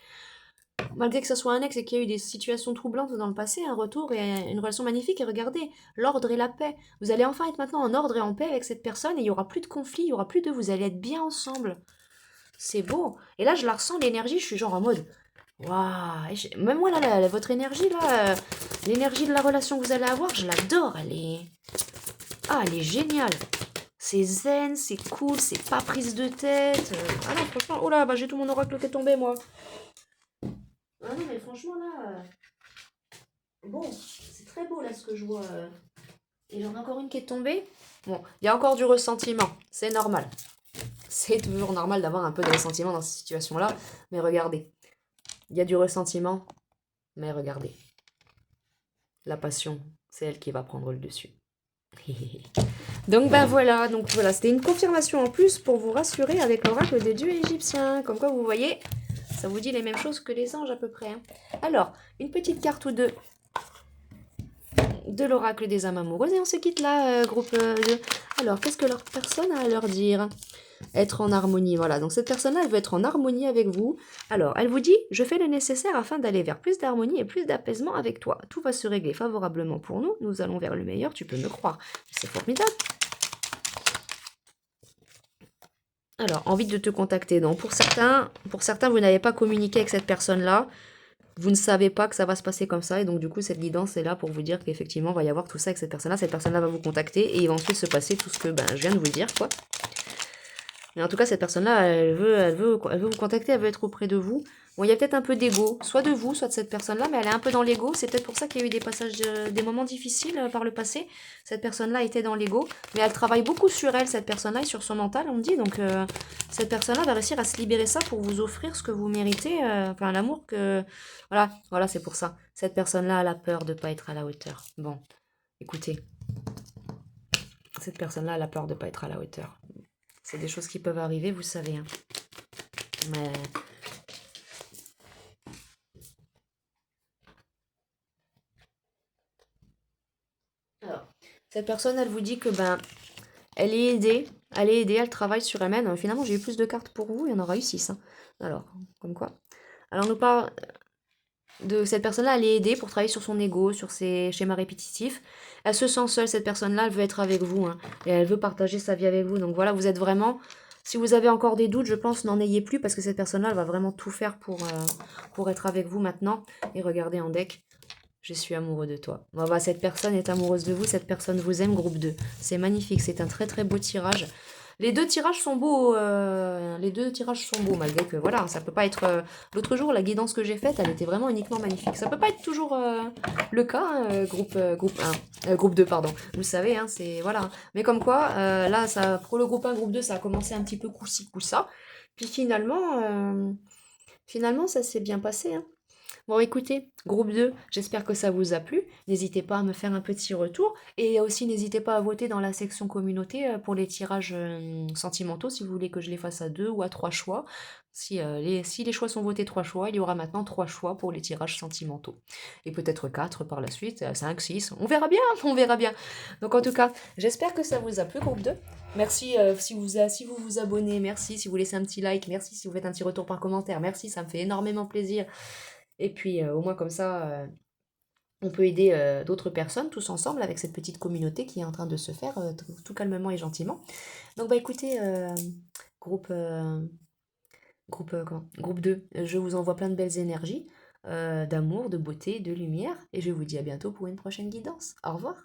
Malgré que ce soit un ex et qu'il y a eu des situations troublantes dans le passé, un retour et une relation magnifique. Et regardez, l'ordre et la paix. Vous allez enfin être maintenant en ordre et en paix avec cette personne et il n'y aura plus de conflit, il n'y aura plus de... Vous allez être bien ensemble. C'est beau. Et là, je la ressens, l'énergie, je suis genre en mode... Waouh. Même moi, là, votre énergie, là, l'énergie de la relation que vous allez avoir, je l'adore. Elle est... Ah, elle est géniale. C'est zen, c'est cool, c'est pas prise de tête. Ah non, franchement... Oh là, bah j'ai tout mon oracle qui est tombé, moi. Ah non, mais franchement, là... Bon, c'est très beau, là, ce que je vois. Et j'en ai encore une qui est tombée. Bon, il y a encore du ressentiment. C'est normal. C'est toujours normal d'avoir un peu de ressentiment dans ces situations-là. Mais regardez. Il y a du ressentiment. Mais regardez. La passion, c'est elle qui va prendre le dessus. Donc ben voilà, c'était une confirmation en plus pour vous rassurer avec l'oracle des dieux égyptiens. Comme quoi vous voyez, ça vous dit les mêmes choses que les anges à peu près. Hein. Alors, une petite carte ou deux de l'oracle des âmes amoureuses et on se quitte là, groupe 2. Alors, qu'est-ce que leur personne a à leur dire? Être en harmonie, voilà. Donc cette personne-là, elle veut être en harmonie avec vous. Alors, elle vous dit, je fais le nécessaire afin d'aller vers plus d'harmonie et plus d'apaisement avec toi. Tout va se régler favorablement pour nous. Nous allons vers le meilleur, tu peux me croire. C'est formidable. Alors, envie de te contacter. Donc, pour certains, vous n'avez pas communiqué avec cette personne-là. Vous ne savez pas que ça va se passer comme ça. Et donc, du coup, cette guidance est là pour vous dire qu'effectivement, il va y avoir tout ça avec cette personne-là. Cette personne-là va vous contacter et il va ensuite se passer tout ce que je viens de vous dire, quoi. Mais en tout cas, cette personne-là, elle veut vous contacter, elle veut être auprès de vous. Bon, il y a peut-être un peu d'ego, soit de vous, soit de cette personne-là, mais elle est un peu dans l'ego. C'est peut-être pour ça qu'il y a eu des passages, des moments difficiles par le passé. Cette personne-là était dans l'ego, mais elle travaille beaucoup sur elle, cette personne-là, et sur son mental, on me dit. Donc, cette personne-là va réussir à se libérer ça pour vous offrir ce que vous méritez, enfin, l'amour que... Voilà, c'est pour ça. Cette personne-là, elle a peur de ne pas être à la hauteur. Bon, écoutez, cette personne-là, elle a peur de ne pas être à la hauteur. C'est des choses qui peuvent arriver, vous savez. Hein. Mais... Alors, cette personne, elle vous dit que elle est aidée. Elle travaille sur elle-même. Finalement, j'ai eu plus de cartes pour vous, il y en aura eu 6. Hein. Alors, comme quoi. Alors, on nous parle de cette personne-là, elle est aidée pour travailler sur son ego, sur ses schémas répétitifs. Elle se sent seule, cette personne-là, elle veut être avec vous. Hein, et elle veut partager sa vie avec vous. Donc voilà, vous êtes vraiment... Si vous avez encore des doutes, je pense, n'en ayez plus parce que cette personne-là, elle va vraiment tout faire pour être avec vous maintenant. Et regardez en deck, je suis amoureux de toi. Cette personne est amoureuse de vous, cette personne vous aime, groupe 2. C'est magnifique, c'est un très très beau tirage. Les deux tirages sont beaux, malgré que voilà, ça peut pas être. L'autre jour, la guidance que j'ai faite, elle était vraiment uniquement magnifique. Ça peut pas être toujours le cas, hein, groupe 1, groupe 2, pardon. Vous savez, hein, c'est voilà. Mais comme quoi, là, ça, pour le groupe 1, groupe 2, ça a commencé un petit peu coup-ci, coup-ça. Puis finalement, ça s'est bien passé. Hein. Bon, écoutez, groupe 2, j'espère que ça vous a plu. N'hésitez pas à me faire un petit retour. Et aussi, n'hésitez pas à voter dans la section communauté pour les tirages sentimentaux, si vous voulez que je les fasse à 2 ou à 3 choix. Si les choix sont votés 3 choix, il y aura maintenant 3 choix pour les tirages sentimentaux. Et peut-être 4 par la suite, 5, 6. On verra bien, on verra bien. Donc en tout cas, j'espère que ça vous a plu, groupe 2. Merci si vous vous abonnez, merci si vous laissez un petit like, merci si vous faites un petit retour par commentaire, merci, ça me fait énormément plaisir. Et puis au moins comme ça, on peut aider d'autres personnes tous ensemble avec cette petite communauté qui est en train de se faire tout calmement et gentiment. Donc écoutez, groupe, groupe 2, je vous envoie plein de belles énergies, d'amour, de beauté, de lumière, et je vous dis à bientôt pour une prochaine guidance. Au revoir.